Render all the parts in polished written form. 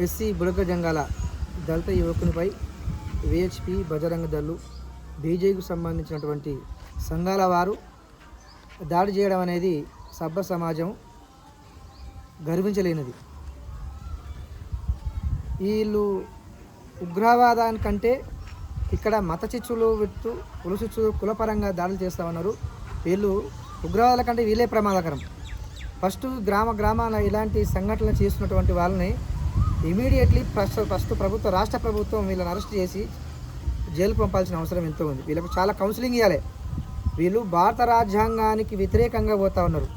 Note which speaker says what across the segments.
Speaker 1: SC బుడగ జంగాల దళిత యువకునిపై VHP, Bajrang Dal, బీజేపీకి సంబంధించినటువంటి సంఘాల వారు దాడి చేయడం అనేది సభ్య సమాజం గర్వించలేనిది. వీళ్ళు ఉగ్రవాదానికంటే ఇక్కడ మత చిచ్చులు విత్తు కులచిచ్చు కులపరంగా దాడులు చేస్తూ ఉన్నారు. వీళ్ళు ఉగ్రవాదుల కంటే వీళ్ళే ప్రమాదకరం. ఫస్ట్ గ్రామాల ఇలాంటి సంఘటనలు చేస్తున్నటువంటి వాళ్ళని ఇమీడియట్లీ ఫస్ట్ రాష్ట్ర ప్రభుత్వం వీళ్ళని అరెస్ట్ చేసి జైలుకు పంపాల్సిన అవసరం ఎంతో ఉంది. వీళ్ళకు చాలా కౌన్సిలింగ్ ఇవ్వాలి. వీళ్ళు భారత రాజ్యాంగానికి వ్యతిరేకంగా పోతూ ఉన్నారు.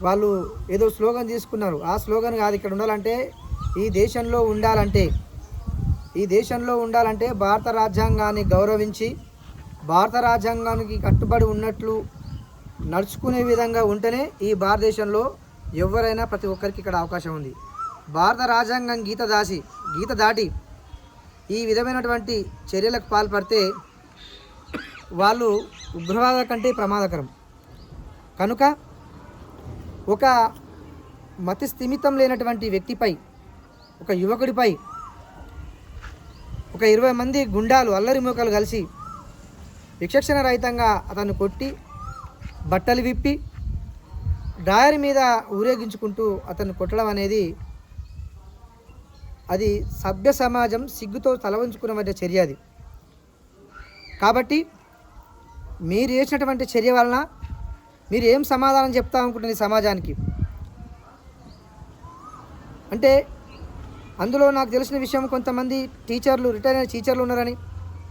Speaker 1: వాళ్ళు ఏదో స్లోగన్ తీసుకున్నారు. ఆ స్లోగన్ కాదు. ఇక్కడ ఉండాలంటే ఈ దేశంలో ఉండాలంటే భారత రాజ్యాంగాన్ని గౌరవించి భారత రాజ్యాంగానికి కట్టుబడి ఉన్నట్లు నడుచుకునే విధంగా ఉంటేనే ఈ భారతదేశంలో ఎవరైనా ప్రతి ఒక్కరికి ఇక్కడ అవకాశం ఉంది. భారత రాజ్యాంగం గీత దాటి ఈ విధమైనటువంటి చర్యలకు పాల్పడితే వాళ్ళు ఉగ్రవాదుల కంటే ప్రమాదకరం. కనుక ఒక మతి స్థిమితం లేనటువంటి వ్యక్తిపై, ఒక యువకుడిపై ఒక 20 మంది గుండాలు అల్లరి మూకలు కలిసి విచక్షణ రహితంగా అతన్ని కొట్టి బట్టలు విప్పి డ్రాయర్ మీద ఊరేగించుకుంటూ అతన్ని కొట్టడం అనేది అది సభ్య సమాజం సిగ్గుతో తలవంచుకున్న మధ్య చర్య అది. కాబట్టి మీరు చేసినటువంటి చర్య వలన మీరు ఏం సమాధానం చెప్తా అనుకుంటుంది సమాజానికి అంటే, అందులో నాకు తెలిసిన విషయం కొంతమంది టీచర్లు, రిటైర్ అయిన టీచర్లు ఉన్నారని,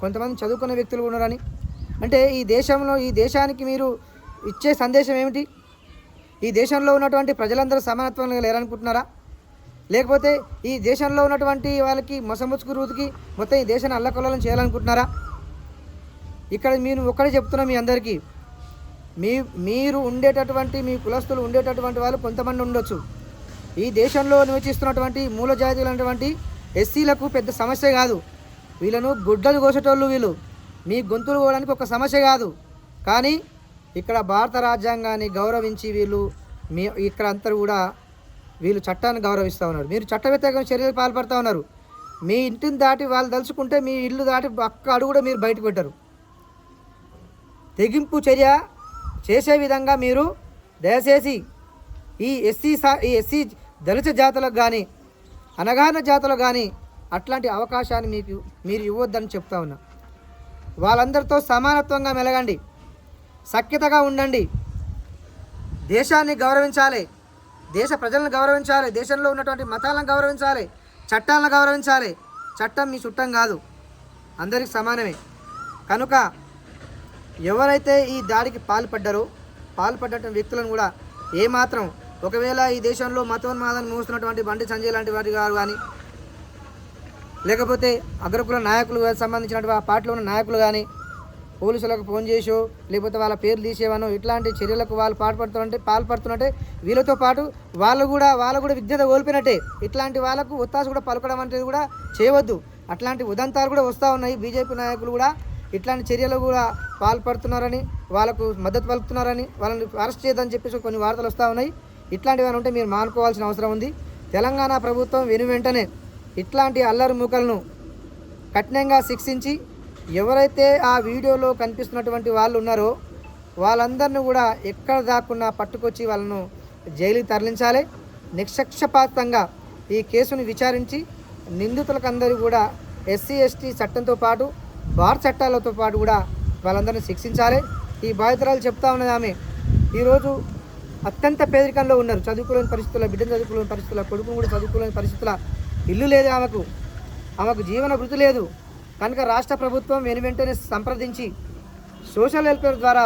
Speaker 1: కొంతమంది చదువుకున్న వ్యక్తులు ఉన్నారని. అంటే ఈ దేశానికి మీరు ఇచ్చే సందేశం ఏమిటి? ఈ దేశంలో ఉన్నటువంటి ప్రజలందరూ సమానత్వంగా లేరనుకుంటున్నారా? లేకపోతే ఈ దేశంలో ఉన్నటువంటి వాళ్ళకి మొసముచ్చుకు రూతికి మొత్తం ఈ దేశాన్ని అల్లకొల్లం చేయాలనుకుంటున్నారా? ఇక్కడ నేను ఒక్కడే చెప్తున్నా మీ అందరికీ, మీరు ఉండేటటువంటి మీ కులస్తులు ఉండేటటువంటి వాళ్ళు కొంతమంది ఉండొచ్చు. ఈ దేశంలో నివసిస్తున్నటువంటి మూల జాతులైనటువంటి ఎస్సీలకు పెద్ద సమస్య కాదు. వీళ్ళను గుడ్డలు కోసేటోళ్ళు వీళ్ళు. మీ గొంతులు కోవడానికి ఒక సమస్య కాదు. కానీ ఇక్కడ భారత రాజ్యాంగాన్ని గౌరవించి ఇక్కడ అందరూ కూడా వీళ్ళు చట్టాన్ని గౌరవిస్తూ ఉన్నారు. మీరు చట్ట వ్యతిరేక చర్యలు పాల్పడుతూ ఉన్నారు. మీ ఇంటిని దాటి వాళ్ళు తలుచుకుంటే మీ ఇల్లు దాటి పక్క అడుగు కూడా మీరు బయటకు పెట్టరు. తెగింపు చర్య చేసే విధంగా మీరు దయచేసి ఈ ఎస్సీ దళిత జాతులకు కానీ అనగాహన జాతులకు కానీ అట్లాంటి అవకాశాన్ని మీరు ఇవ్వద్దని చెప్తా ఉన్నా. వాళ్ళందరితో సమానత్వంగా మెలగండి, సఖ్యతగా ఉండండి, దేశాన్ని గౌరవించాలి, దేశ ప్రజలను గౌరవించాలి, దేశంలో ఉన్నటువంటి మతాలను గౌరవించాలి, చట్టాలను గౌరవించాలి. చట్టం మీ చుట్టం కాదు, అందరికి సమానమే. కనుక ఎవరైతే ఈ దాడికి పాల్పడ్డ వ్యక్తులను కూడా ఏమాత్రం ఒకవేళ ఈ దేశంలో మతోన్మాదాన్ని మోస్తున్నటువంటి బండి సంజయ్ లాంటి వారి గారు కానీ, లేకపోతే అగ్రకుల నాయకులు సంబంధించినటువంటి ఆ పార్టీలో ఉన్న నాయకులు కానీ పోలీసులకు ఫోన్ చేసో లేకపోతే వాళ్ళ పేర్లు తీసేవనో ఇట్లాంటి చర్యలకు వాళ్ళు పాల్పడుతున్నట్టే వీళ్ళతో పాటు వాళ్ళు కూడా విజ్ఞత కోల్పోయినట్టే. ఇట్లాంటి వాళ్ళకు ఒత్తాసు కూడా పలకడం అనేది కూడా చేయవద్దు. అట్లాంటి ఉదంతాలు కూడా వస్తూ ఉన్నాయి. బీజేపీ నాయకులు కూడా ఇట్లాంటి చర్యలు కూడా పాల్పడుతున్నారని, వాళ్ళకు మద్దతు పలుకుతున్నారని, వాళ్ళని అరెస్ట్ చేయదని చెప్పేసి కొన్ని వార్తలు వస్తూ ఉన్నాయి. ఇట్లాంటివి ఉంటే మీరు మానుకోవాల్సిన అవసరం ఉంది. తెలంగాణ ప్రభుత్వం వెంటనే ఇట్లాంటి అల్లరి మూకలను కఠినంగా శిక్షించి ఎవరైతే ఆ వీడియోలో కనిపిస్తున్నటువంటి వాళ్ళు ఉన్నారో వాళ్ళందరినీ కూడా ఎక్కడ దాక్కున్నా పట్టుకొచ్చి వాళ్ళను జైలుకి తరలించాలి. నిష్పక్షపాతంగా ఈ కేసును విచారించి నిందితులకు అందరూ కూడా ఎస్సీ ఎస్టీ చట్టంతో పాటు భారత చట్టాలతో పాటు కూడా వాళ్ళందరినీ శిక్షించాలి. ఈ బాధితురాలు చెప్తా ఉన్నది, ఆమె ఈరోజు అత్యంత పేదరికంలో ఉన్నారు. చదువుకోలేని పరిస్థితుల, బిడ్డను చదువుకోలేని పరిస్థితుల, కొడుకును కూడా చదువుకోలేని పరిస్థితుల, ఇల్లు లేదు ఆమెకు జీవన వృత్తి లేదు. కనుక రాష్ట్ర ప్రభుత్వం వెంటనే సంప్రదించి సోషల్ వెల్ఫేర్ ద్వారా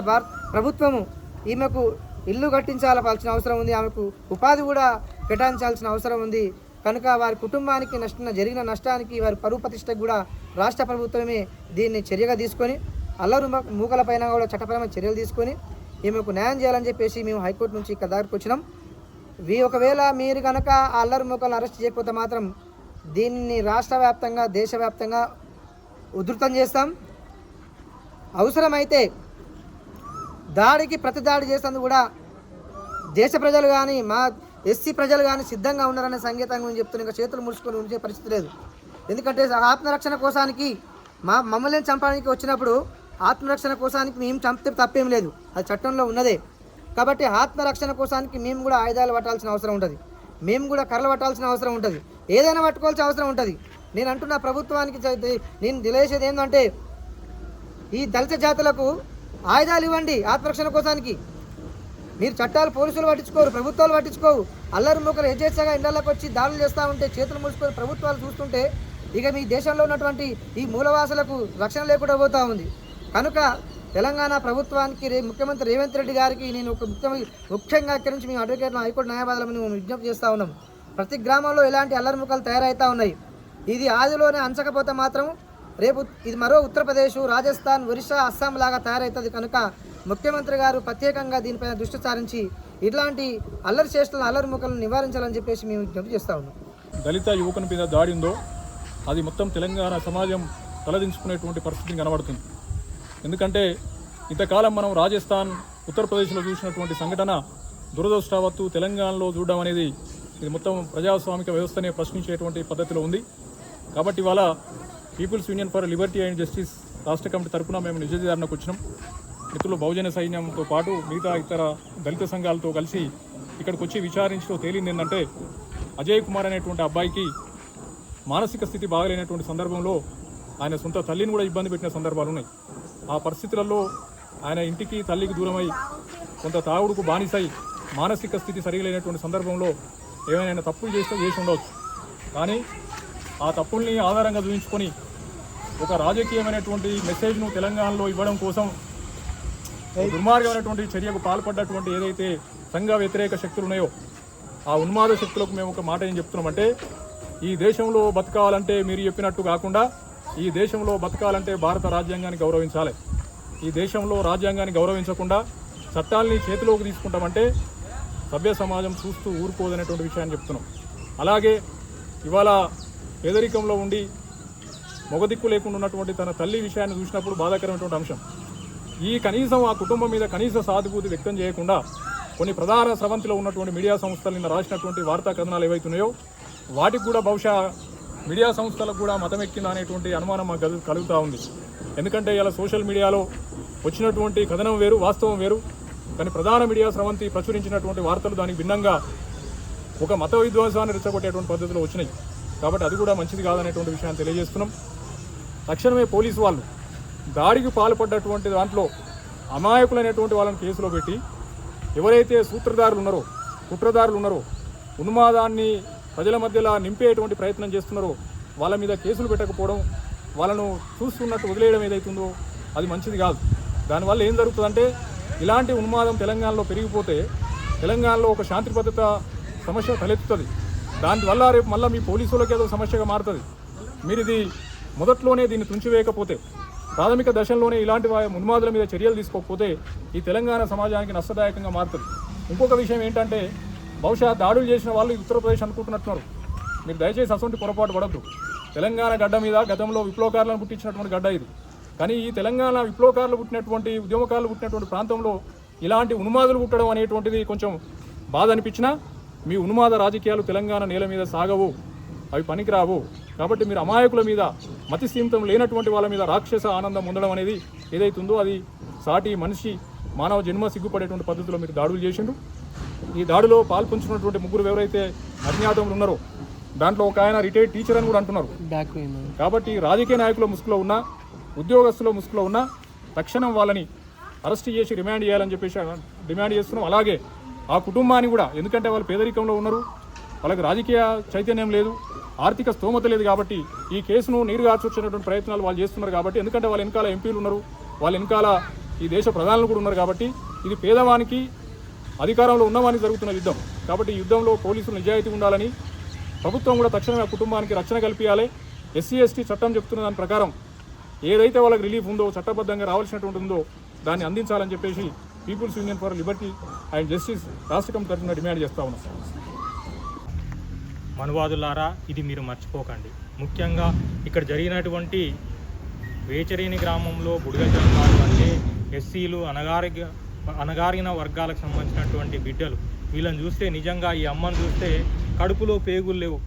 Speaker 1: ప్రభుత్వము ఈమెకు ఇల్లు కట్టించాల్సిన అవసరం ఉంది. ఆమెకు ఉపాధి కూడా కేటాయించాల్సిన అవసరం ఉంది. కనుక వారి కుటుంబానికి జరిగిన నష్టానికి వారి పరువు ప్రతిష్టకు కూడా రాష్ట్ర ప్రభుత్వమే దీన్ని చర్యగా తీసుకొని అల్లరు మూకల పైన కూడా చట్టపరమైన చర్యలు తీసుకొని ఈమెకు న్యాయం చేయాలని చెప్పేసి మేము హైకోర్టు నుంచి ఇక్కడ దగ్గరకు వచ్చినాం. ఒకవేళ మీరు కనుక ఆ అల్లరి మూకలను అరెస్ట్ చేయకపోతే మాత్రం దీన్ని రాష్ట్ర వ్యాప్తంగా దేశవ్యాప్తంగా ఉధృతం చేస్తాం. అవసరమైతే దాడికి ప్రతిదాడి చేసేందుకు కూడా దేశ ప్రజలు కానీ మా ఎస్సీ ప్రజలు కానీ సిద్ధంగా ఉన్నారనే సంకేతంగా నేను చెప్తున్నా. ఇంకా చేతులు ముడుచుకొని ఉంచే పరిస్థితి లేదు. ఎందుకంటే ఆత్మరక్షణ కోసానికి మమ్మల్ని చంపడానికి వచ్చినప్పుడు ఆత్మరక్షణ కోసానికి మేము చంపితే తప్పేం లేదు, అది చట్టంలో ఉన్నదే. కాబట్టి ఆత్మరక్షణ కోసానికి మేము కూడా ఆయుధాలు పట్టాల్సిన అవసరం ఉంటుంది, మేము కూడా కర్రలు పట్టాల్సిన అవసరం ఉంటుంది, ఏదైనా పట్టుకోవాల్సిన అవసరం ఉంటుంది. నేను అంటున్న ప్రభుత్వానికి నేను తెలియజేసేది ఏంటంటే ఈ దళిత జాతులకు ఆయుధాలు ఇవ్వండి ఆత్మరక్షణ కోసానికి. మీరు చట్టాలు పోలీసులు పట్టించుకోరు, ప్రభుత్వాలు పట్టించుకోవు. అల్లరి మూకలు యజేచ్చగా ఇళ్లలోకి వచ్చి దాడులు చేస్తూ ఉంటే చేతులు ముడుచుకొని ప్రభుత్వాలు చూస్తుంటే ఇక మీ దేశంలో ఉన్నటువంటి ఈ మూలవాసులకు రక్షణ లేకుండా పోతూ ఉంది. కనుక తెలంగాణ ప్రభుత్వానికి ముఖ్యమంత్రి రేవంత్ రెడ్డి గారికి నేను ఒక ముఖ్యంగా ఇక్కడి నుంచి మేము అడ్వకేట్ల హైకోర్టు న్యాయవాదులను మేము విజ్ఞప్తి చేస్తూ ఉన్నాం. ప్రతి గ్రామంలో ఇలాంటి అల్లరి ముక్కలు తయారవుతూ ఉన్నాయి. ఇది ఆదిలోనే అంచకపోతే మాత్రం రేపు ఇది మరో ఉత్తరప్రదేశ్, రాజస్థాన్, ఒరిస్సా, అస్సాం లాగా తయారవుతుంది. కనుక ముఖ్యమంత్రి గారు ప్రత్యేకంగా దీనిపైన దృష్టి సారించి ఇట్లాంటి అల్లరి చేష్టలను అల్లరి ముక్కలను నివారించాలని చెప్పేసి మేము విజ్ఞప్తి చేస్తూ ఉన్నాం.
Speaker 2: దళిత యువకుని మీద దాడి ఉందో అది మొత్తం తెలంగాణ సమాజం తలదించుకునేటువంటి పరిస్థితిని కనబడుతుంది. ఎందుకంటే ఇంతకాలం మనం రాజస్థాన్, ఉత్తరప్రదేశ్లో చూసినటువంటి సంఘటన దురదృష్టవత్తు తెలంగాణలో చూడడం అనేది ఇది మొత్తం ప్రజాస్వామిక వ్యవస్థనే ప్రశ్నించేటువంటి పద్ధతిలో ఉంది. కాబట్టి ఇవాళ people's union for liberty and justice రాష్ట్ర కమిటీ తరఫున మేము నిజ నిర్ధారణకు వచ్చినాం. మిత్రులు బహుజన సైన్యంతో పాటు మిగతా ఇతర దళిత సంఘాలతో కలిసి ఇక్కడికి వచ్చి విచారించడం తేలింది ఏంటంటే అజయ్ కుమార్ అనేటువంటి అబ్బాయికి మానసిక స్థితి బాగలేనటువంటి సందర్భంలో ఆయన సొంత తల్లిని కూడా ఇబ్బంది పెట్టిన సందర్భాలు ఉన్నాయి. ఆ పరిస్థితులలో ఆయన ఇంటికి తల్లికి దూరమై కొంత తాగుడుకు బానిసై మానసిక స్థితి సరిగలేనటువంటి సందర్భంలో ఏమైనా తప్పులు చేసి ఉండవచ్చు. కానీ ఆ తప్పుల్ని ఆధారంగా చూపించుకొని ఒక రాజకీయమైనటువంటి మెసేజ్ను తెలంగాణలో ఇవ్వడం కోసం దుర్మార్గమైనటువంటి చర్యకు పాల్పడ్డటువంటి ఏదైతే సంఘ వ్యతిరేక శక్తులు ఉన్నాయో ఆ ఉన్మాద శక్తులకు మేము ఒక మాట ఏం చెప్తున్నామంటే ఈ దేశంలో బతకాలంటే మీరు చెప్పినట్టు కాకుండా ఈ దేశంలో బతకాలంటే భారత రాజ్యాంగాన్ని గౌరవించాలి. ఈ దేశంలో రాజ్యాంగాన్ని గౌరవించకుండా చట్టాలని చేతిలోకి తీసుకుంటామంటే సభ్య సమాజం చూస్తూ ఊరుకోదనేటువంటి విషయాన్ని చెప్తున్నాం. అలాగే ఇవాళ పేదరికంలో ఉండి మొగదిక్కు లేకుండా ఉన్నటువంటి తన తల్లి విషయాన్ని చూసినప్పుడు బాధాకరమైనటువంటి అంశం. ఈ కనీసం ఆ కుటుంబం మీద కనీస సానుభూతి వ్యక్తం చేయకుండా కొన్ని ప్రధాన స్రవంతిలో ఉన్నటువంటి మీడియా సంస్థలు నిన్న రాసినటువంటి వార్తా కథనాలు ఏవైతున్నాయో వాటికి కూడా బహుశా మీడియా సంస్థలకు కూడా మతం ఎక్కిందా అనేటువంటి అనుమానం మాకు కలుగుతూ ఉంది. ఎందుకంటే ఇలా సోషల్ మీడియాలో వచ్చినటువంటి కథనం వేరు, వాస్తవం వేరు. కానీ ప్రధాన మీడియా స్రవంతి ప్రచురించినటువంటి వార్తలు దానికి భిన్నంగా ఒక మత విధ్వంసాన్ని రెచ్చగొట్టేటువంటి పద్ధతిలో వచ్చినాయి. కాబట్టి అది కూడా మంచిది కాదనేటువంటి విషయాన్ని తెలియజేస్తున్నాం. తక్షణమే పోలీసు వాళ్ళు దాడికి పాల్పడ్డటువంటి దాంట్లో అమాయకులైనటువంటి వాళ్ళని కేసులో పెట్టి ఎవరైతే సూత్రధారులు ఉన్నారో, కుట్రదారులు ఉన్నారో, ఉన్మాదాన్ని ప్రజల మధ్యలో నింపేటువంటి ప్రయత్నం చేస్తున్నారో వాళ్ళ మీద కేసులు పెట్టకపోవడం, వాళ్ళను చూస్తున్నట్టు వదిలేయడం ఏదైతుందో అది మంచిది కాదు. దానివల్ల ఏం జరుగుతుందంటే ఇలాంటి ఉన్మాదం తెలంగాణలో పెరిగిపోతే తెలంగాణలో ఒక శాంతి భద్రత సమస్య తలెత్తుతుంది. దానివల్ల రేపు మళ్ళీ మీ పోలీసులకి ఏదో సమస్యగా మారుతుంది. మీరు ఇది మొదట్లోనే దీన్ని తుంచివేయకపోతే, ప్రాథమిక దశల్లోనే ఇలాంటి ఉన్మాదుల మీద చర్యలు తీసుకోకపోతే ఈ తెలంగాణ సమాజానికి నష్టదాయకంగా మారుతుంది. ఇంకొక విషయం ఏంటంటే బహుశా దాడులు చేసిన వాళ్ళు ఉత్తరప్రదేశ్ అనుకుంటున్నట్టున్నారు. మీరు దయచేసి అసొంటి పొరపాటు పడద్దు. తెలంగాణ గడ్డ మీద గతంలో విప్లవకారులను పుట్టించినటువంటి గడ్డ ఇది. కానీ ఈ తెలంగాణ విప్లవకారులు పుట్టినటువంటి, ఉద్యమకారులు పుట్టినటువంటి ప్రాంతంలో ఇలాంటి ఉన్మాదులు పుట్టడం అనేటువంటిది కొంచెం బాధ అనిపించినా మీ ఉన్మాద రాజకీయాలు తెలంగాణ నేల మీద సాగవు, అవి పనికిరావు. కాబట్టి మీరు అమాయకుల మీద, మతి సీమితం లేనటువంటి వాళ్ళ మీద రాక్షస ఆనందం ఉండడం అనేది ఏదైతుందో అది సాటి మనిషి మానవ జన్మ సిగ్గుపడేటువంటి పద్ధతిలో మీరు దాడులు చేసిండ్రు. ఈ దాడిలో పాల్పంచుకున్నటువంటి ముగ్గురు ఎవరైతే అజ్ఞాతంలో ఉన్నారో దాంట్లో ఒక ఆయన రిటైర్డ్ టీచర్ అని కూడా అంటున్నారు. కాబట్టి రాజకీయ నాయకుల ముసుగులో ఉన్న, ఉద్యోగస్తుల ముసుగులో ఉన్న తక్షణం వాళ్ళని అరెస్ట్ చేసి రిమాండ్ చేయాలని చెప్పేసి డిమాండ్ చేస్తున్నాం. అలాగే ఆ కుటుంబాన్ని కూడా, ఎందుకంటే వాళ్ళు పేదరికంలో ఉన్నారు, వాళ్ళకి రాజకీయ చైతన్యం లేదు, ఆర్థిక స్తోమత లేదు. కాబట్టి ఈ కేసును నీరుగార్చొచ్చినటువంటి ప్రయత్నాలు వాళ్ళు చేస్తున్నారు. కాబట్టి ఎందుకంటే వాళ్ళ వెనకాల ఎంపీలు ఉన్నారు, వాళ్ళ వెనకాల ఈ దేశ ప్రధానులు కూడా ఉన్నారు. కాబట్టి ఇది పేదవానికి, అధికారంలో ఉన్నవానికి జరుగుతున్న యుద్ధం. కాబట్టి ఈ యుద్ధంలో పోలీసులు నిజాయితీ ఉండాలని, ప్రభుత్వం కూడా తక్షణమే ఆ కుటుంబానికి రక్షణ కల్పించాలి. ఎస్సీ ఎస్టీ చట్టం చెప్తున్న దాని ప్రకారం ఏదైతే వాళ్ళకి రిలీఫ్ ఉందో, చట్టబద్ధంగా రావాల్సినటువంటి ఉందో దాన్ని అందించాలని చెప్పేసి people's union for liberty and justice రాష్ట్ర కమిటీ తరఫున డిమాండ్ చేస్తూ ఉన్నాం.
Speaker 3: మనువాదులారా, ఇది మీరు మర్చిపోకండి. ముఖ్యంగా ఇక్కడ జరిగినటువంటి వేచరేని గ్రామంలో బుడగ జన్మాలు అంటే ఎస్సీలు, అణగారిన వర్గాలకు సంబంధించినటువంటి బిడ్డలు వీళ్ళని చూస్తే నిజంగా ఈ అమ్మను చూస్తే కడుపులో పేగులు లేవు,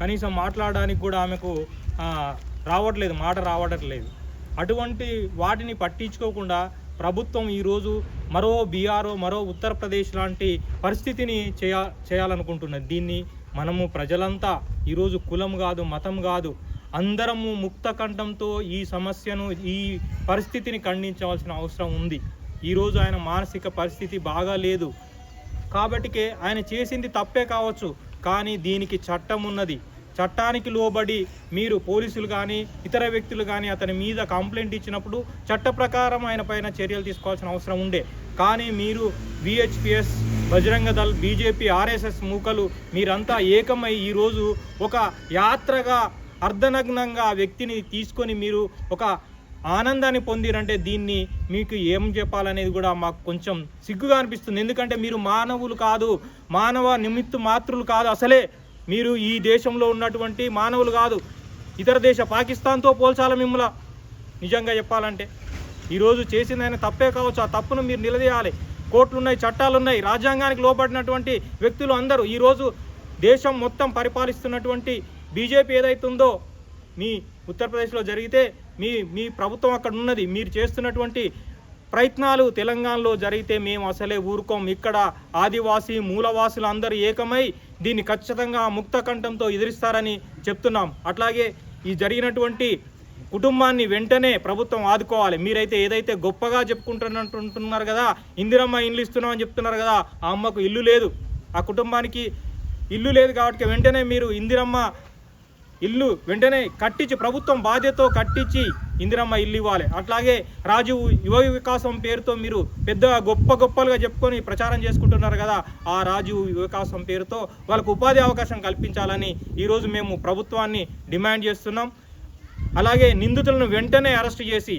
Speaker 3: కనీసం మాట్లాడడానికి కూడా ఆమెకు రావట్లేదు, మాట రావట్లేదు. అటువంటి వాటిని పట్టించుకోకుండా ప్రభుత్వం ఈరోజు మరో బీహార్, మరో ఉత్తరప్రదేశ్ లాంటి పరిస్థితిని చేయాలనుకుంటున్నది. దీన్ని మనము ప్రజలంతా ఈరోజు కులం కాదు, మతం కాదు, అందరము ముక్త కంఠంతో ఈ సమస్యను, ఈ పరిస్థితిని ఖండించవలసిన అవసరం ఉంది. ఈరోజు ఆయన మానసిక పరిస్థితి బాగా లేదు కాబట్టికే ఆయన చేసింది తప్పే కావచ్చు, కానీ దీనికి చట్టం ఉన్నది. చట్టానికి లోబడి మీరు పోలీసులు కానీ ఇతర వ్యక్తులు కానీ అతని మీద కంప్లైంట్ ఇచ్చినప్పుడు చట్ట ప్రకారం ఆయన పైన చర్యలు తీసుకోవాల్సిన అవసరం ఉండే. కానీ మీరు VHPs, Bajrang Dal, BJP, RSS మూకలు మీరంతా ఏకమై ఈరోజు ఒక యాత్రగా అర్ధనగ్నంగా ఆ వ్యక్తిని తీసుకొని మీరు ఒక ఆనందాన్ని పొందిరంటే దీన్ని మీకు ఏం చెప్పాలనేది కూడా మాకు కొంచెం సిగ్గుగా అనిపిస్తుంది. ఎందుకంటే మీరు మానవులు కాదు, మానవ నిమిత్త మాత్రులు కాదు, అసలే మీరు ఈ దేశంలో ఉన్నటువంటి మానవులు కాదు. ఇతర దేశ పాకిస్తాన్తో పోల్చాల మిమ్మల్ని నిజంగా చెప్పాలంటే. ఈరోజు చేసింది ఆయన తప్పే కావచ్చు, ఆ తప్పును మీరు నిలదీయాలి. కోర్టులు ఉన్నాయి, చట్టాలు ఉన్నాయి, రాజ్యాంగానికి లోబడినటువంటి వ్యక్తులు అందరూ ఈరోజు దేశం మొత్తం పరిపాలిస్తున్నటువంటి బీజేపీ ఏదైతుందో మీ ఉత్తరప్రదేశ్లో జరిగితే మీ ప్రభుత్వం అక్కడ ఉన్నది. మీరు చేస్తున్నటువంటి ప్రయత్నాలు తెలంగాణలో జరిగితే మేము అసలే ఊరుకోం. ఇక్కడ ఆదివాసీ మూలవాసులు అందరూ ఏకమై దీన్ని ఖచ్చితంగా ముక్త కంఠంతో ఎదిరిస్తారని చెప్తున్నాం. అట్లాగే ఈ జరిగినటువంటి కుటుంబాన్ని వెంటనే ప్రభుత్వం ఆదుకోవాలి. మీరైతే ఏదైతే గొప్పగా చెప్పుకుంటున్నట్టున్నారు కదా, ఇందిరమ్మ ఇల్లు ఇస్తున్నామని చెప్తున్నారు కదా, ఆ అమ్మకు ఇల్లు లేదు, ఆ కుటుంబానికి ఇల్లు లేదు కాబట్టి వెంటనే మీరు ఇందిరమ్మ ఇల్లు వెంటనే కట్టించి, ప్రభుత్వం బాధ్యతతో కట్టించి ఇందిరమ్మ ఇల్లు ఇవ్వాలి. అట్లాగే రాజీవ్ యువ వికాసం పేరుతో మీరు పెద్దగా గొప్పలుగా చెప్పుకొని ప్రచారం చేసుకుంటున్నారు కదా, ఆ రాజీవ్ యువ వికాసం పేరుతో వాళ్ళకు ఉపాధి అవకాశం కల్పించాలని ఈరోజు మేము ప్రభుత్వాన్ని డిమాండ్ చేస్తున్నాం. అలాగే నిందితులను వెంటనే అరెస్ట్ చేసి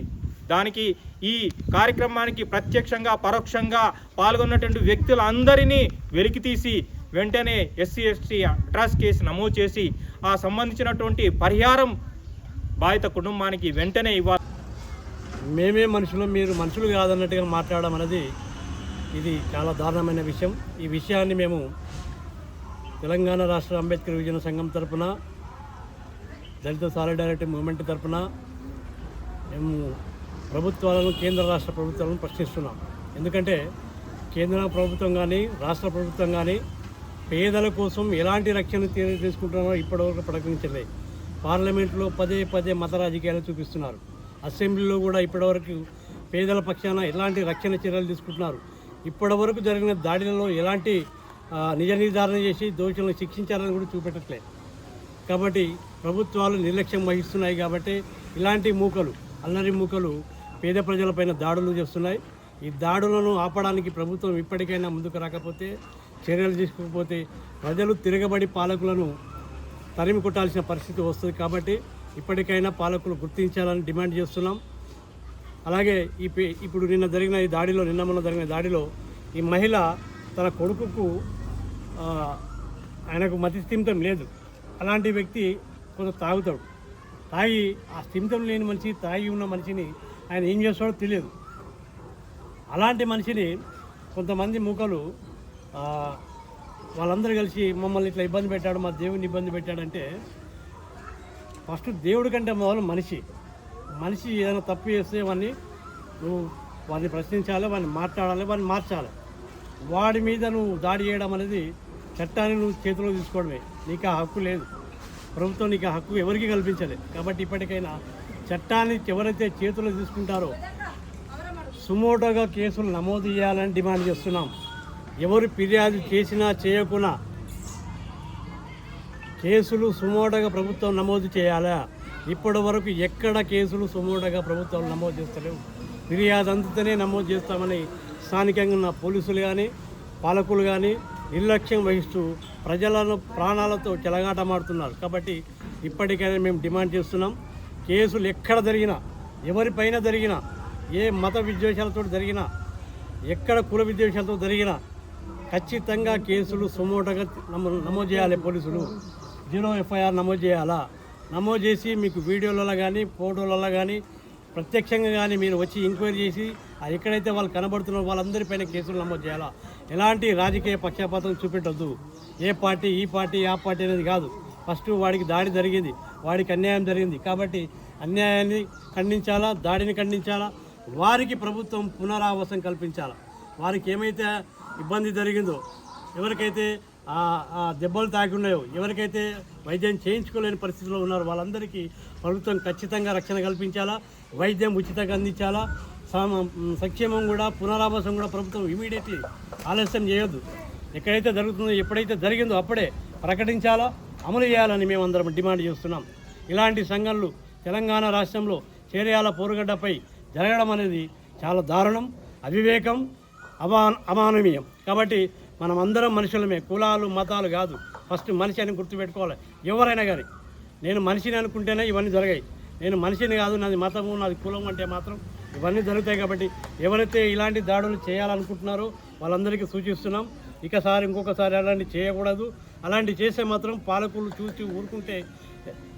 Speaker 3: దానికి ఈ కార్యక్రమానికి ప్రత్యక్షంగా పరోక్షంగా పాల్గొన్నటువంటి వ్యక్తులందరినీ వెలికితీసి వెంటనే ఎస్సీ ఎస్టీ అట్రాస్ కేసు నమోదు చేసి ఆ సంబంధించినటువంటి పరిహారం బాధిత కుటుంబానికి వెంటనే ఇవ్వాలి.
Speaker 4: మేమే మనుషులు, మీరు మనుషులు కాదన్నట్టుగా మాట్లాడడం అనేది ఇది చాలా దారుణమైన విషయం. ఈ విషయాన్ని మేము తెలంగాణ రాష్ట్ర అంబేద్కర్ విజయన సంఘం తరఫున, దళిత సాలిడారిటీ మూవ్మెంట్ తరఫున మేము ప్రభుత్వాలను, కేంద్ర రాష్ట్ర ప్రభుత్వాలను ప్రశ్నిస్తున్నాం. ఎందుకంటే కేంద్ర ప్రభుత్వం కానీ రాష్ట్ర ప్రభుత్వం కానీ పేదల కోసం ఎలాంటి రక్షణ తీసుకుంటున్నారో ఇప్పటివరకు ప్రకటించలేదు. పార్లమెంట్లో పదే మత రాజకీయాలు చూపిస్తున్నారు. అసెంబ్లీలో కూడా ఇప్పటివరకు పేదల పక్షాన ఎలాంటి రక్షణ చర్యలు తీసుకుంటున్నారు. ఇప్పటివరకు జరిగిన దాడులలో ఎలాంటి నిజ నిర్ధారణ చేసి దోషులను శిక్షించాలని కూడా చూపెట్టట్లేదు. కాబట్టి ప్రభుత్వాలు నిర్లక్ష్యం వహిస్తున్నాయి. కాబట్టి ఇలాంటి మూకలు, అల్లరి మూకలు పేద ప్రజలపైన దాడులు చేస్తున్నాయి. ఈ దాడులను ఆపడానికి ప్రభుత్వం ఇప్పటికైనా ముందుకు రాకపోతే, చర్యలు తీసుకోకపోతే ప్రజలు తిరగబడి పాలకులను తరిమి కొట్టాల్సిన పరిస్థితి వస్తుంది. కాబట్టి ఇప్పటికైనా పాలకులు గుర్తించాలని డిమాండ్ చేస్తున్నాం. అలాగే ఇప్పుడు నిన్న మొన్న జరిగిన దాడిలో ఈ మహిళ తన కొడుకుకు ఆయనకు మతి స్థిమితం లేదు. అలాంటి వ్యక్తి కొంత తాగుతాడు. తాగి ఆ స్థిమితం లేని మనిషి, తాగి ఉన్న మనిషిని ఆయన ఏం చేస్తాడో తెలియదు. అలాంటి మనిషిని కొంతమంది మూకలు వాళ్ళందరూ కలిసి మమ్మల్ని ఇట్లా ఇబ్బంది పెట్టాడు, మా దేవుడిని ఇబ్బంది పెట్టాడంటే, ఫస్ట్ దేవుడి కంటే మొదలు మనిషి ఏదైనా తప్పు చేస్తే వాడిని ప్రశ్నించాలి, వాడిని మాట్లాడాలి, వాడిని మార్చాలి. వాడి మీద నువ్వు దాడి చేయడం అనేది చట్టాన్ని నువ్వు చేతిలో తీసుకోవడమే. నీకు ఆ హక్కు లేదు. ప్రభుత్వం నీకు ఆ హక్కు ఎవరికి కల్పించలేదు. కాబట్టి ఇప్పటికైనా చట్టాన్ని ఎవరైతే చేతిలో తీసుకుంటారో సుమోటోగా కేసులు నమోదు చేయాలని డిమాండ్ చేస్తున్నాం. ఎవరు ఫిర్యాదు చేసినా చేయకున్నా కేసులు సుమోటోగా ప్రభుత్వం నమోదు చేయాలా? ఇప్పటి వరకు ఎక్కడ కేసులు సుమోటోగా ప్రభుత్వాలు నమోదు చేస్తలేవు. ఫిర్యాదు అందుతనే నమోదు చేస్తామని స్థానికంగా ఉన్న పోలీసులు కానీ పాలకులు కానీ నిర్లక్ష్యం వహిస్తూ ప్రజలను ప్రాణాలతో చెలగాటమాడుతున్నారు. కాబట్టి ఇప్పటికైనా మేము డిమాండ్ చేస్తున్నాం, కేసులు ఎక్కడ జరిగినా, ఎవరిపైన జరిగినా, ఏ మత విద్వేషాలతో జరిగినా, ఎక్కడ కుల విద్వేషాలతో జరిగినా ఖచ్చితంగా కేసులు సుమోటోగా నమోదు చేయాలి. పోలీసులు 0 FIR నమోదు చేయాలా? నమోదు చేసి మీకు వీడియోలలో కానీ ఫోటోలలో కానీ ప్రత్యక్షంగా కానీ మీరు వచ్చి ఎంక్వైరీ చేసి ఎక్కడైతే వాళ్ళు కనబడుతున్నారో వాళ్ళందరిపైన కేసులు నమోదు చేయాలా? ఎలాంటి రాజకీయ పక్షపాతం చూపెట్టొద్దు. ఏ పార్టీ ఈ పార్టీ ఆ పార్టీ అనేది కాదు. ఫస్ట్ వాడికి దాడి జరిగింది, వాడికి అన్యాయం జరిగింది కాబట్టి అన్యాయాన్ని ఖండించాలా, దాడిని ఖండించాలా. వారికి ప్రభుత్వం పునరావాసం కల్పించాలా. వారికి ఏమైతే ఇబ్బంది జరిగిందో, ఎవరికైతే ఆ దెబ్బలు తాకి ఉన్నాయో, ఎవరికైతే వైద్యం చేయించుకోలేని పరిస్థితిలో ఉన్నారో వాళ్ళందరికీ ప్రభుత్వం ఖచ్చితంగా రక్షణ కల్పించాలా, వైద్యం ఉచితంగా అందించాలా. సంక్షేమం కూడా, పునరావాసం కూడా ప్రభుత్వం ఇమీడియట్లీ ఆలస్యం చేయొద్దు. ఎక్కడైతే జరుగుతుందో, ఎప్పుడైతే జరిగిందో అప్పుడే ప్రకటించాలా, అమలు చేయాలని మేమందరం డిమాండ్ చేస్తున్నాం. ఇలాంటి సంఘటనలు తెలంగాణ రాష్ట్రంలో చేర్యాల పోరుగడ్డపై జరగడం అనేది చాలా దారుణం, అవివేకం, అమానవీయం. కాబట్టి మనం అందరం మనుషులమే, కులాలు మతాలు కాదు. ఫస్ట్ మనిషి అని గుర్తుపెట్టుకోవాలి. ఎవరైనా కానీ నేను మనిషిని అనుకుంటేనే ఇవన్నీ జరిగాయి. నేను మనిషిని కాదు, నాది మతము, నాది కులం అంటే మాత్రం ఇవన్నీ జరుగుతాయి. కాబట్టి ఎవరైతే ఇలాంటి దాడులు చేయాలనుకుంటున్నారో వాళ్ళందరికీ సూచిస్తున్నాం, ఇంకొకసారి అలాంటి చేయకూడదు. అలాంటి చేస్తే మాత్రం పాలకులు చూసి ఊరుకుంటే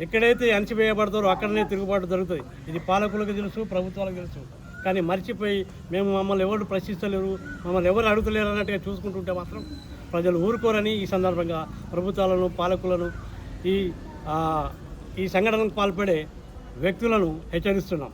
Speaker 4: ఎక్కడైతే అణచివేయబడతారో అక్కడనే తిరుగుబాటు జరుగుతుంది. ఇది పాలకులకు తెలుసు, ప్రభుత్వాలకు తెలుసు. కానీ మర్చిపోయి మమ్మల్ని ఎవరు ప్రశ్నిస్తలేరు, మమ్మల్ని ఎవరు అడుగుతలేరు అన్నట్టుగా చూసుకుంటుంటే మాత్రం ప్రజలు ఊరుకోరని ఈ సందర్భంగా ప్రభుత్వాలను, పాలకులను, ఈ సంఘటనకు పాల్పడే వ్యక్తులను హెచ్చరిస్తున్నాం.